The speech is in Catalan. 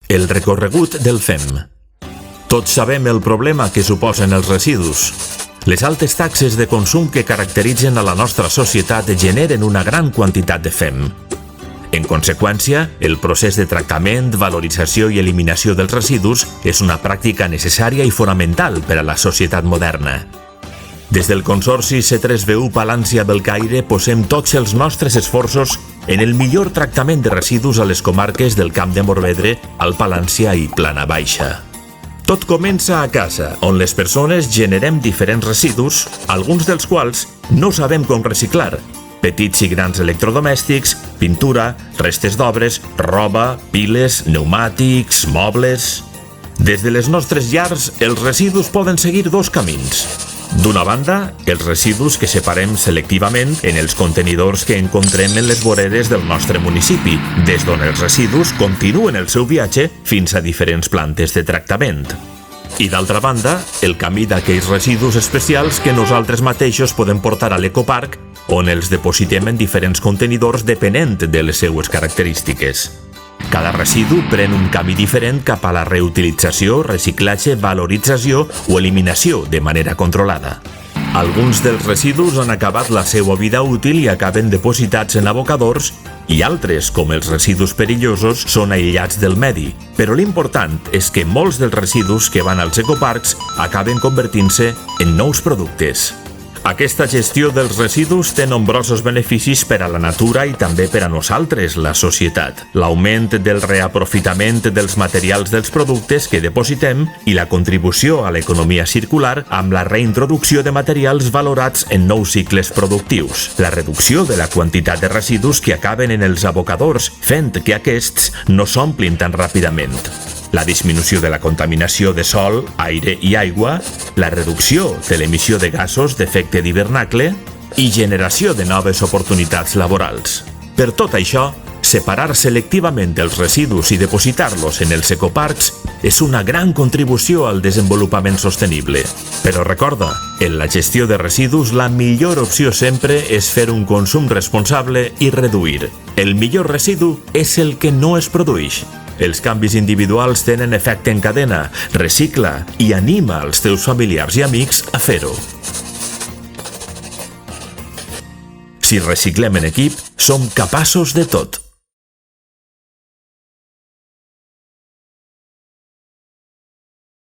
El recorregut del FEM. Tots sabem el problema que suposen els residus. Les altes taxes de consum que caracteritzen a la nostra societat generen una gran quantitat de FEM. En conseqüència, el procés de tractament, valorització i eliminació dels residus és una pràctica necessària i fonamental per a la societat moderna. Des del Consorci C3VU Palància-Belcaire posem tots els nostres esforços en el millor tractament de residus a les comarques del Camp de Morvedre, Alt Palància i Plana Baixa. Tot comença a casa, on les persones generem diferents residus, alguns dels quals no sabem com reciclar. Petits i grans electrodomèstics, pintura, restes d'obres, roba, piles, pneumàtics, mobles... Des de les nostres llars, els residus poden seguir dos camins. D'una banda, els residus que separem selectivament en els contenidors que encontrem en les voreres del nostre municipi, des d'on els residus continuen el seu viatge fins a diferents plantes de tractament. I d'altra banda, el camí d'aquells residus especials que nosaltres mateixos podem portar a l'ecoparc, on els depositem en diferents contenidors depenent de les seues característiques. Cada residu pren un camí diferent cap a la reutilització, reciclatge, valorització o eliminació de manera controlada. Alguns dels residus han acabat la seva vida útil i acaben depositats en abocadors i altres, com els residus perillosos, són aïllats del medi. Però l'important és que molts dels residus que van als ecoparcs acaben convertint-se en nous productes. Aquesta gestió dels residus té nombrosos beneficis per a la natura i també per a nosaltres, la societat. L'augment del reaprofitament dels materials dels productes que depositem i la contribució a l'economia circular amb la reintroducció de materials valorats en nous cicles productius. La reducció de la quantitat de residus que acaben en els abocadors, fent que aquests no s'omplin tan ràpidament. La disminució de la contaminació de sol, aire i aigua, la reducció de l'emissió de gasos d'efecte d'hivernacle i generació de noves oportunitats laborals. Per tot això, separar selectivament els residus i depositar-los en els ecoparcs és una gran contribució al desenvolupament sostenible. Però recorda, en la gestió de residus la millor opció sempre és fer un consum responsable i reduir. El millor residu és el que no es produeix. Els canvis individuals tenen efecte en cadena. Recicla i anima els teus familiars i amics a fer-ho. Si reciclem en equip, som capaços de tot.